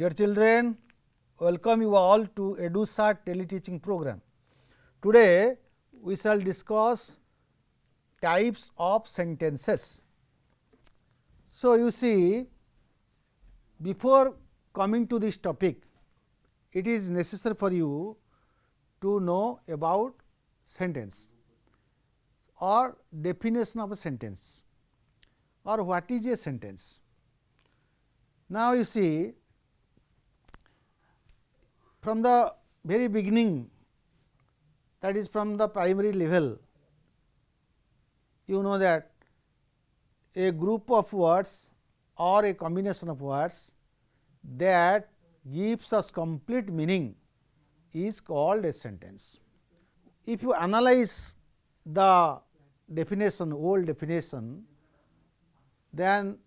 Dear children, welcome you all to EduSat teleteaching program. Today, we shall discuss types of sentences. So, you see, before coming to this topic, it is necessary for you to know about sentence or definition of a sentence or what is a sentence. Now, you see, from the very beginning, that is from the primary level, you know that a group of words or a combination of words that gives us complete meaning is called a sentence. If you analyze the definition, old definition, then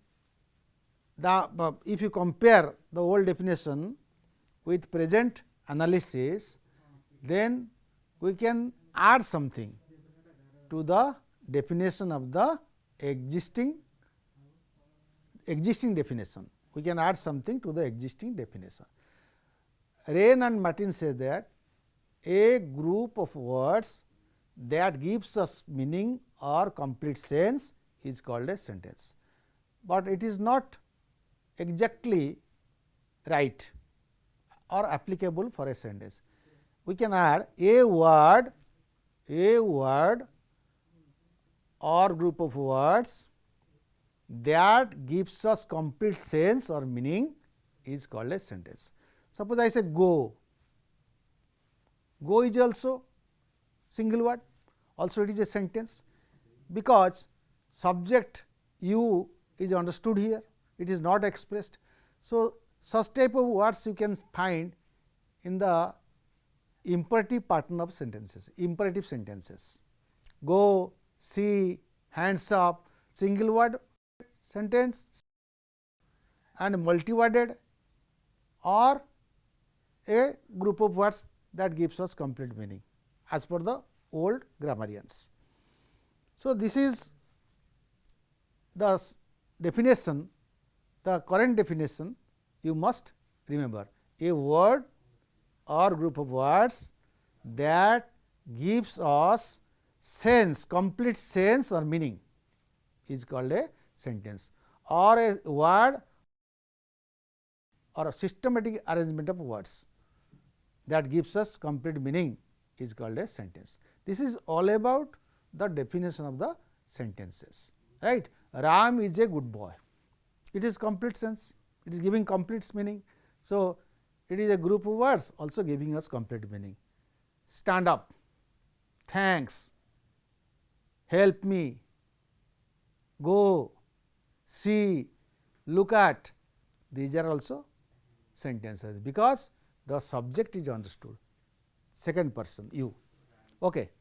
if you compare the old definition with present analysis, then we can add something to the definition of the existing definition. We can add something to the existing definition. Rain and Martin say that a group of words that gives us meaning or complete sense is called a sentence, but it is not exactly right or applicable for a sentence. We can add a word or group of words that gives us complete sense or meaning is called a sentence. Suppose I say go, go is also single word, also it is a sentence, because subject you is understood here, it is not expressed. So, such type of words you can find in the imperative pattern of sentences, imperative sentences. Go, see, hands up, single word sentence and multi-worded or a group of words that gives us complete meaning as per the old grammarians. So, this is the definition, the current definition you must remember, a word or group of words that gives us sense, complete sense or meaning is called a sentence, or a word or a systematic arrangement of words that gives us complete meaning is called a sentence. This is all about the definition of the sentences, right. Ram is a good boy, it is complete sense, it is giving complete meaning. So, it is a group of words also giving us complete meaning. Stand up, thanks, help me, go, see, look at, these are also sentences, because the subject is understood, second person you. Okay.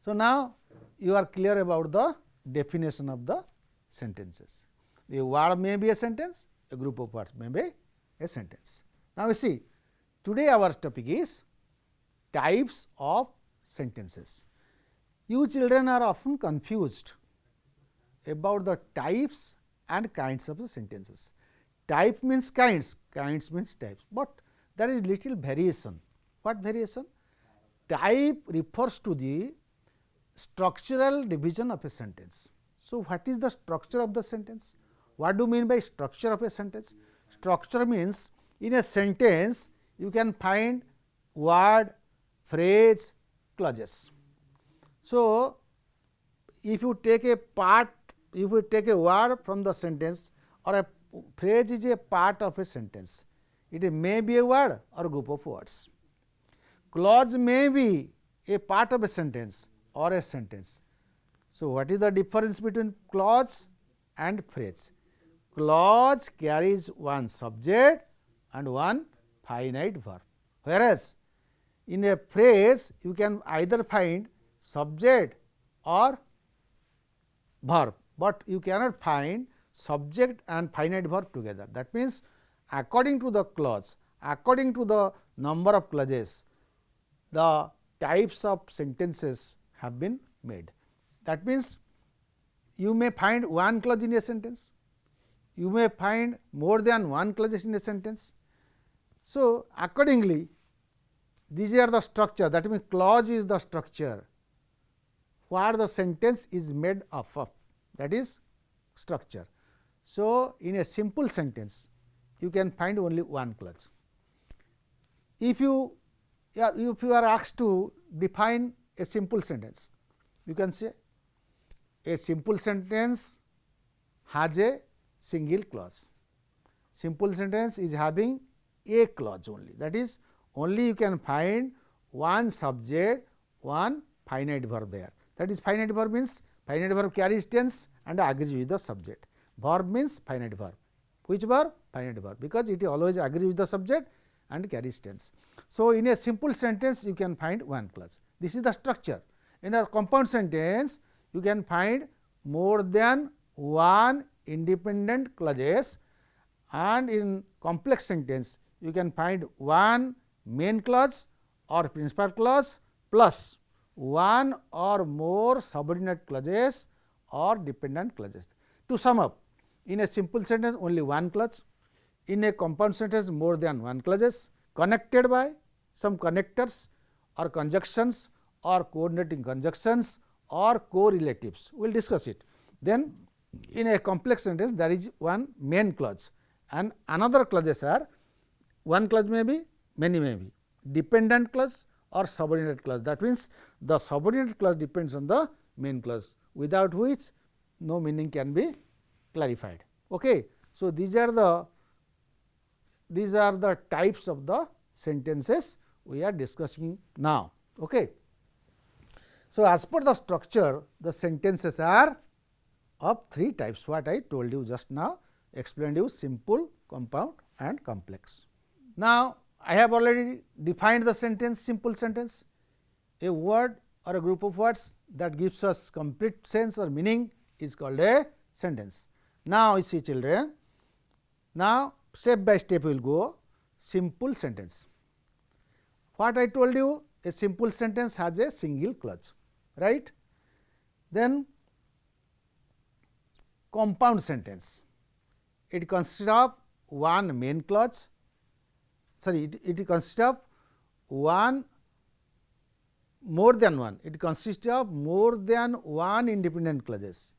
So, now you are clear about the definition of the sentences. A word may be a sentence, a group of words may be a sentence. Now, we see today our topic is types of sentences. You children are often confused about the types and kinds of the sentences. Type means kinds, kinds means types, but there is little variation. What variation? Type refers to the structural division of a sentence. So, what is the structure of the sentence? What do you mean by structure of a sentence? Structure means in a sentence you can find word, phrase, clauses. So, if you take a part, if you take a word from the sentence or a phrase is a part of a sentence, it may be a word or a group of words. Clause may be a part of a sentence or a sentence. So, what is the difference between clause and phrase? Clause carries one subject and one finite verb, whereas in a phrase you can either find subject or verb, but you cannot find subject and finite verb together. That means, according to the clause, according to the number of clauses, the types of sentences have been made. That means, you may find one clause in a sentence, you may find more than one clauses in a sentence. So, accordingly, these are the structure, that means clause is the structure what the sentence is made up of, that is structure. So, in a simple sentence you can find only one clause. If you are asked to define a simple sentence, you can say a simple sentence has a single clause. Simple sentence is having a clause only, that is only you can find one subject, one finite verb there. That is finite verb means finite verb carries tense and agrees with the subject. Verb means finite verb. Which verb? Finite verb, because it always agrees with the subject and carries tense. So, in a simple sentence you can find one clause. This is the structure. In a compound sentence you can find more than one independent clauses, and in complex sentence you can find one main clause or principal clause plus one or more subordinate clauses or dependent clauses. To sum up, in a simple sentence only one clause, in a compound sentence more than one clauses connected by some connectors or conjunctions or coordinating conjunctions or correlatives. We will discuss it. Then in a complex sentence there is one main clause and another clauses are, one clause may be, many may be, dependent clause or subordinate clause. That means, the subordinate clause depends on the main clause, without which no meaning can be clarified. Okay. So, these are the types of the sentences we are discussing now. Okay. So, as per the structure, the sentences are of three types, what I told you just now, explained you: simple, compound and complex. Now, I have already defined the sentence, simple sentence, a word or a group of words that gives us complete sense or meaning is called a sentence. Now, you see children, now step by step we will go. Simple sentence. What I told you, a simple sentence has a single clause, right. Then compound sentence, it consists of one main clause, sorry, it consists of one more than one, it consists of more than one independent clauses,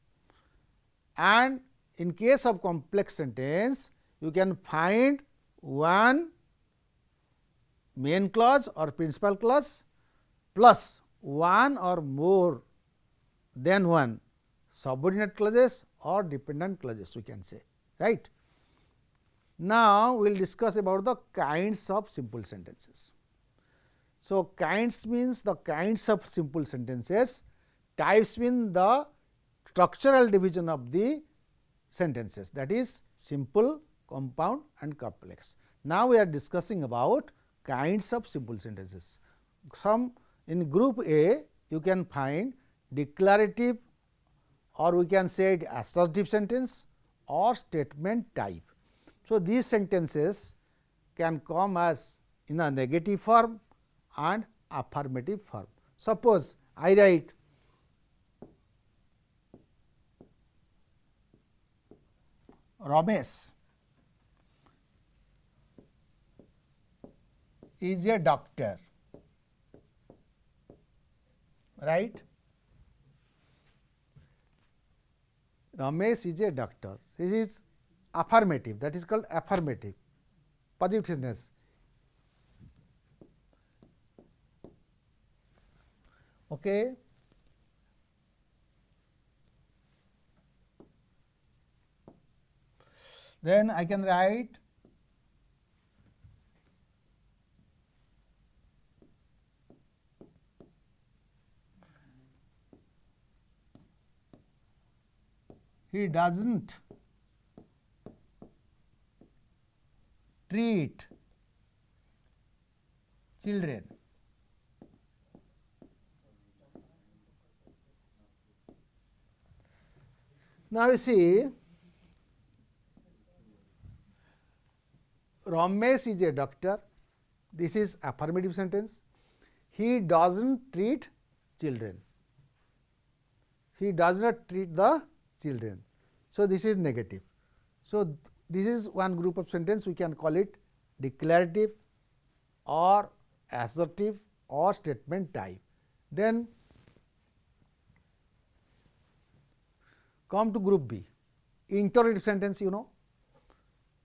and in case of complex sentence you can find one main clause or principal clause plus one or more than one subordinate clauses or dependent clauses, we can say, right. Now, we will discuss about the kinds of simple sentences. So, kinds means the kinds of simple sentences, types mean the structural division of the sentences, that is simple, compound and complex. Now, we are discussing about kinds of simple sentences. Some in group A you can find declarative, or we can say it assertive sentence or statement type. So, these sentences can come as in a negative form and affirmative form. Suppose I write Ramesh is a doctor, right. Ramesh is a doctor. This is affirmative, that is called affirmative, positive sentence. Okay. Then I can write he doesn't treat children. Now, you see, Ramesh is a doctor, this is affirmative sentence. He doesn't treat children, he does not treat the children. So, this is negative. So, this is one group of sentence, we can call it declarative or assertive or statement type. Then come to group B, interrogative sentence, you know,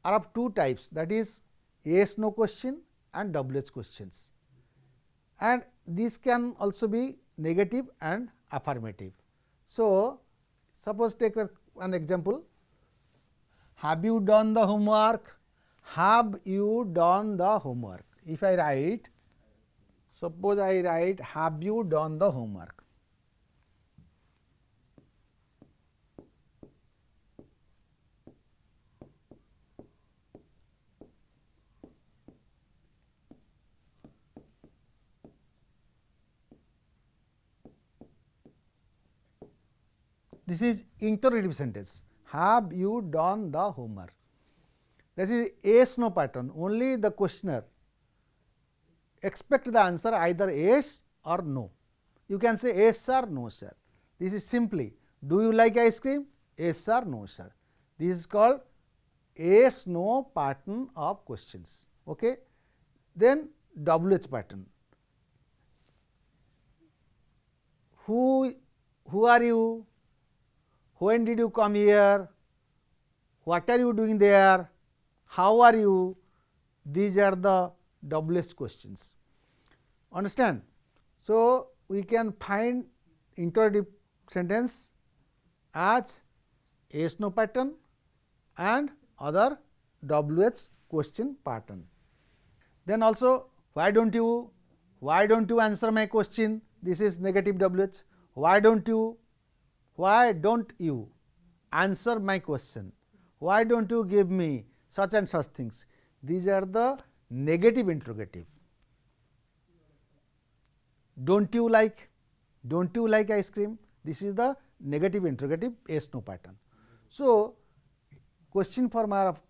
are of two types, that is yes no question and WH questions, and these can also be negative and affirmative. So, suppose take an example, have you done the homework? Have you done the homework? If I write, suppose I write have you done the homework? This is interrogative sentence. Have you done the homework? This is yes no pattern. Only the questioner expect the answer either yes or no. You can say yes sir, no sir. This is simply, do you like ice cream? Yes sir, no sir. This is called yes no pattern of questions. Okay. Then WH pattern. Who are you? When did you come here? What are you doing there? How are you? These are the WH questions. Understand? So, we can find interrogative sentence as yes no pattern and other WH question pattern. Then also, why don't you answer my question? This is negative WH. Why don't you answer my question? Why don't you give me such and such things? These are the negative interrogative. Don't you like ice cream? This is the negative interrogative yes no pattern. So, question form are of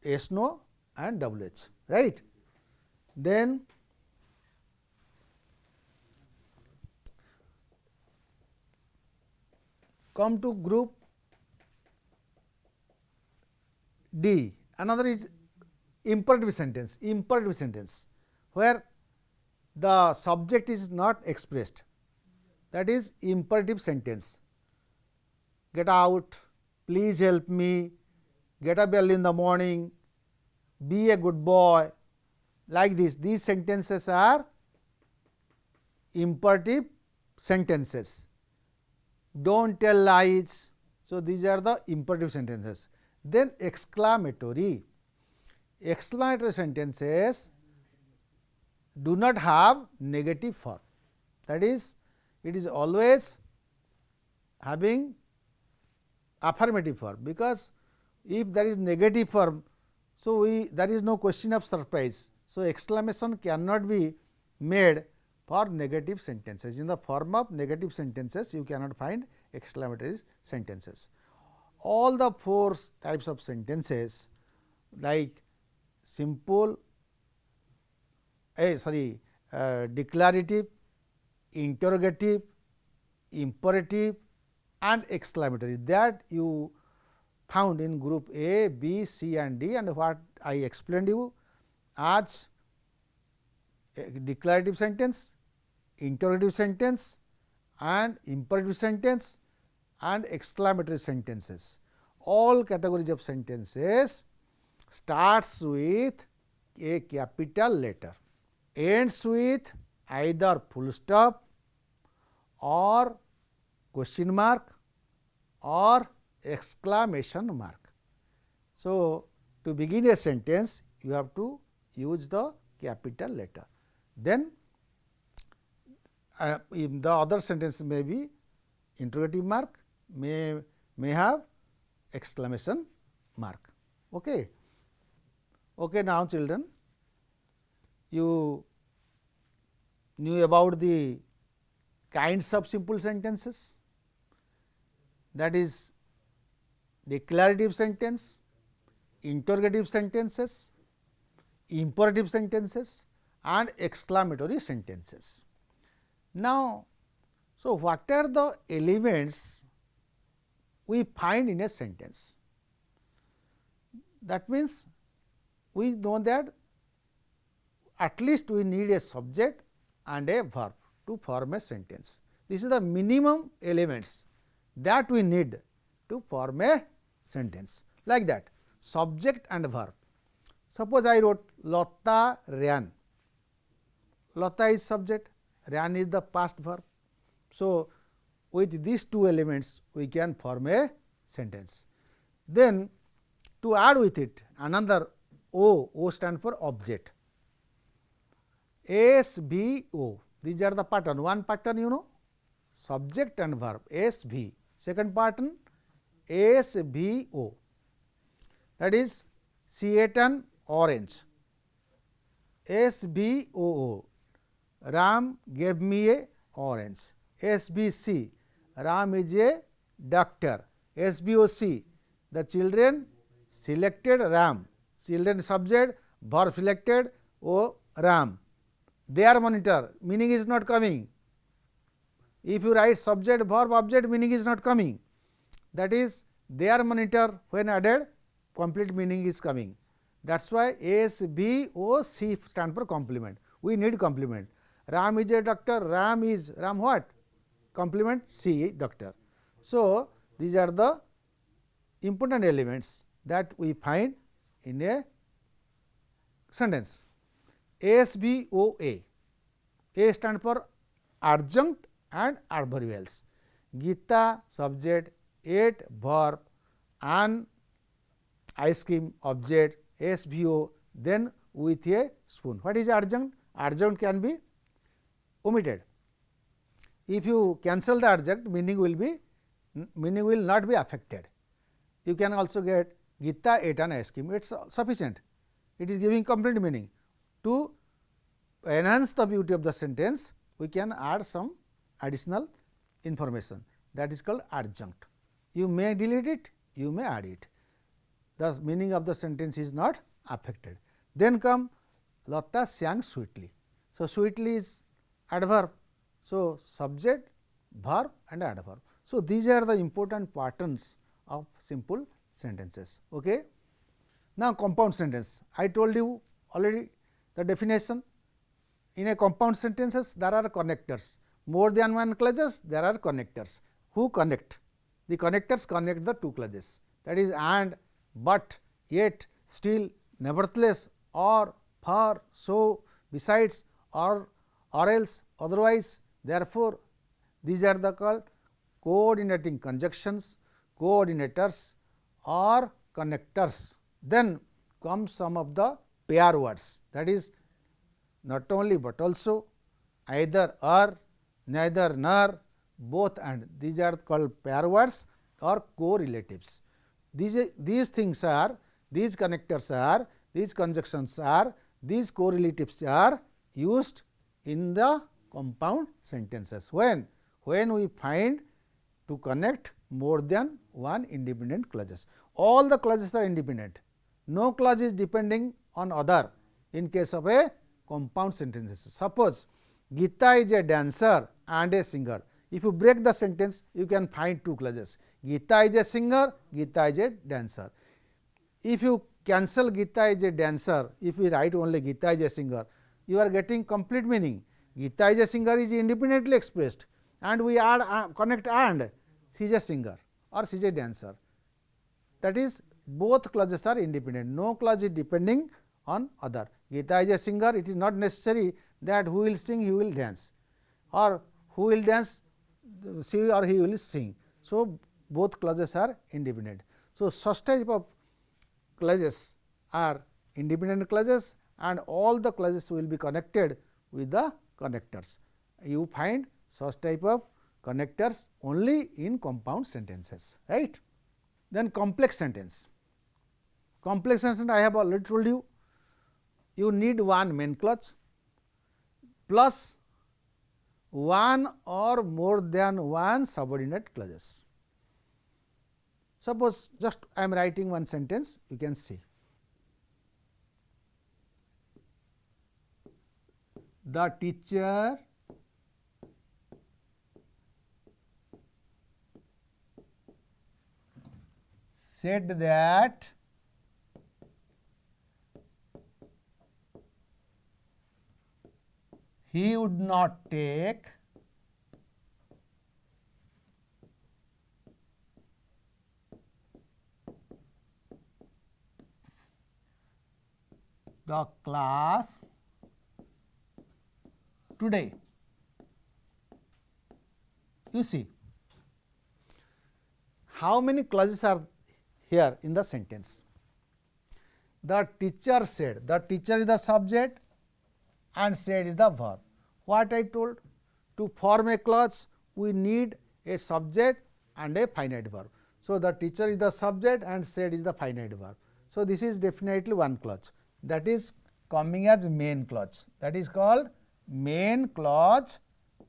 yes no and WH, right. Then come to group D. Another is imperative sentence, where the subject is not expressed, that is imperative sentence. Get out, please help me, get up early in the morning, be a good boy, like this. These sentences are imperative sentences. Don't tell lies. So, these are the imperative sentences. Then exclamatory sentences do not have negative form, that is, it is always having affirmative form, because if there is negative form, so there is no question of surprise. So, exclamation cannot be made for negative sentences. In the form of negative sentences, you cannot find exclamatory sentences. All the four types of sentences like simple, declarative, interrogative, imperative and exclamatory, that you found in group A, B, C and D, and what I explained you as declarative sentence, interrogative sentence and imperative sentence and exclamatory sentences. All categories of sentences starts with a capital letter, ends with either full stop or question mark or exclamation mark. So, to begin a sentence, you have to use the capital letter. Then in the other sentence may be interrogative mark, may have exclamation mark. Okay. Okay, now children, you knew about the kinds of simple sentences, that is declarative sentence, interrogative sentences, imperative sentences and exclamatory sentences. Now, so what are the elements we find in a sentence? That means, we know that at least we need a subject and a verb to form a sentence. This is the minimum elements that we need to form a sentence, like that, subject and verb. Suppose I wrote Lata ran. Lata is subject, ran is the past verb. So, with these two elements we can form a sentence. Then to add with it another O stand for object. SVO, these are the pattern. One pattern you know, subject and verb SV. Second pattern SVO, that is she ate an orange. SVOO, Ram gave me a orange. SVC, Ram is a doctor. SVOC, the children selected Ram. Children subject, verb selected Ram. Their monitor, meaning is not coming. If you write subject, verb, object, meaning is not coming. That is, their monitor when added, complete meaning is coming. That is why SVOC stand for complement. We need complement. Ram is a doctor, Ram what? Complement C, doctor. So, these are the important elements that we find in a sentence. SVOA, A stand for adjunct and adverbials. Gita subject, ate verb, and ice cream object, SVO, then with a spoon. What is adjunct? Adjunct can be omitted. If you cancel the adjunct, meaning will not be affected. You can also get Gita ate an ice cream, it is sufficient. It is giving complete meaning. To enhance the beauty of the sentence, we can add some additional information, that is called adjunct. You may delete it, you may add it. The meaning of the sentence is not affected. Then come Lata sang sweetly. So, sweetly is adverb. So, subject, verb and adverb. So, these are the important patterns of simple sentences. Okay. Now, compound sentence. I told you already the definition. In a compound sentences, there are connectors. More than one clauses, there are connectors. Who connect? The connectors connect the two clauses, that is and, but, yet, still, nevertheless, or, for, so, besides, or else, otherwise, therefore. These are the called coordinating conjunctions, coordinators or connectors. Then comes some of the pair words, that is not only but also, either or, neither nor, both and. These are called pair words or correlatives. These things are, these connectors are, these conjunctions are, these correlatives are used in the compound sentences. When we find to connect more than one independent clauses. All the clauses are independent. No clause is depending on other in case of a compound sentences. Suppose Gita is a dancer and a singer. If you break the sentence, you can find two clauses. Gita is a singer, Gita is a dancer. If you cancel Gita is a dancer, if we write only Gita is a singer, you are getting complete meaning. Gita is a singer is independently expressed, and we add connect and she is a singer or she is a dancer. That is, both clauses are independent. No clause is depending on other. Gita is a singer, it is not necessary that who will sing, he will dance, or who will dance, she or he will sing. So, both clauses are independent. So, such type of clauses are independent clauses, and all the clauses will be connected with the connectors. You find such type of connectors only in compound sentences, right. Then complex sentence. Complex sentence I have already told you, you need one main clause plus one or more than one subordinate clauses. Suppose just I am writing one sentence, you can see. The teacher said that he would not take the class today. You see, how many clauses are here in the sentence? The teacher said, the teacher is the subject and said is the verb. What I told? To form a clause, we need a subject and a finite verb. So, the teacher is the subject and said is the finite verb. So, this is definitely one clause, that is coming as main clause, that is called main clause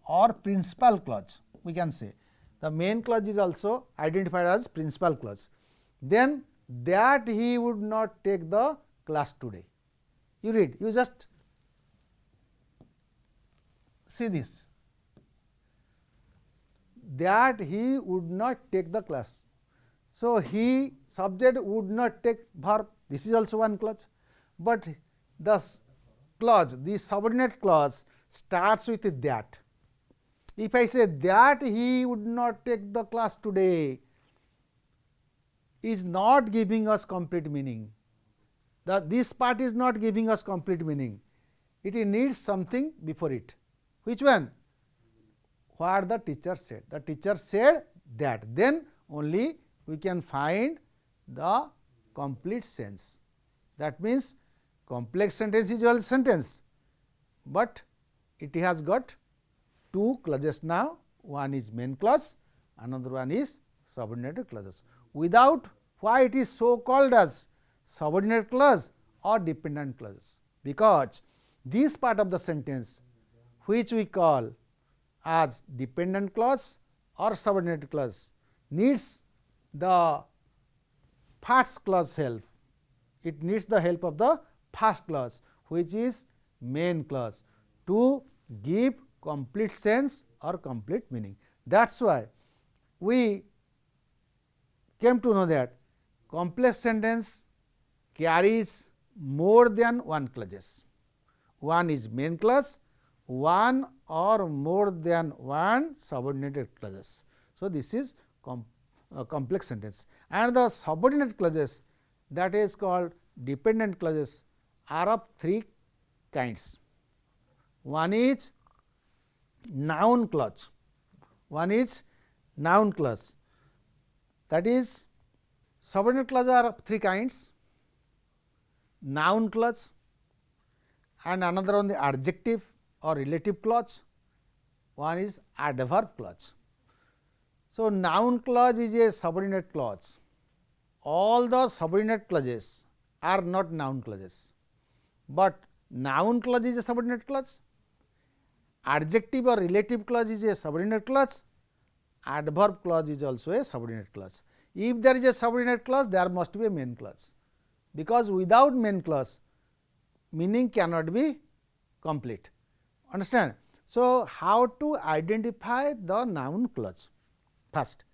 or principal clause, we can say. The main clause is also identified as principal clause. Then that he would not take the class today. You read, you just see this, that he would not take the class. So, he subject would not take verb, this is also one clause, but the clause, the subordinate clause starts with that. If I say that he would not take the class today, is not giving us complete meaning. This part is not giving us complete meaning. It needs something before it. Which one? What the teacher said. The teacher said that. Then only we can find the complete sense. That means, complex sentence is all sentence, but it has got two clauses now. One is main clause, another one is subordinate clauses. Without, why it is so called as subordinate clause or dependent clauses? Because this part of the sentence, which we call as dependent clause or subordinate clause, needs the first clause help. It needs the help of the first clause, which is main clause, to give complete sense or complete meaning. That is why we came to know that complex sentence carries more than one clauses. One is main clause, one or more than one subordinated clauses. So, this is complex sentence, and the subordinate clauses, that is called dependent clauses, are of three kinds. One is noun clause, that is, subordinate clauses are of three kinds: noun clause, and another one the adjective or relative clause, one is adverb clause. So, noun clause is a subordinate clause. All the subordinate clauses are not noun clauses, but noun clause is a subordinate clause, adjective or relative clause is a subordinate clause, adverb clause is also a subordinate clause. If there is a subordinate clause, there must be a main clause, because without main clause meaning cannot be complete. Understand? So, how to identify the noun clause? First,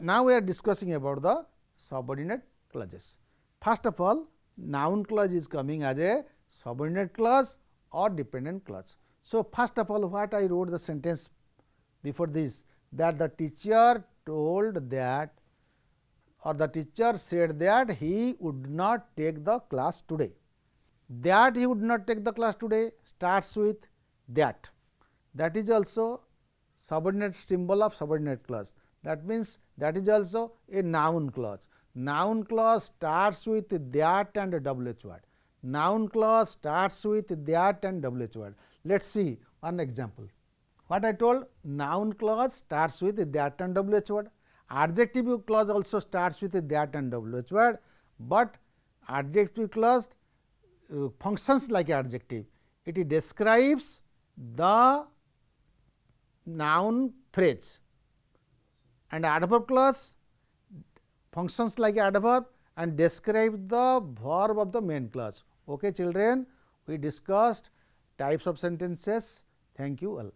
now we are discussing about the subordinate clauses. First of all, noun clause is coming as a subordinate clause or dependent clause. So, first of all, what I wrote the sentence before this, that the teacher told that, or the teacher said that he would not take the class today. That he would not take the class today starts with that. That is also subordinate symbol of subordinate clause. That means, that is also a noun clause. Noun clause starts with that and WH word. Noun clause starts with that and WH word. Let us see one example. What I told, noun clause starts with that and WH word. Adjective clause also starts with that and WH word, but adjective clause functions like adjective. It describes the noun phrase, and adverb clause functions like adverb and describes the verb of the main clause. Okay, children, we discussed types of sentences. Thank you all.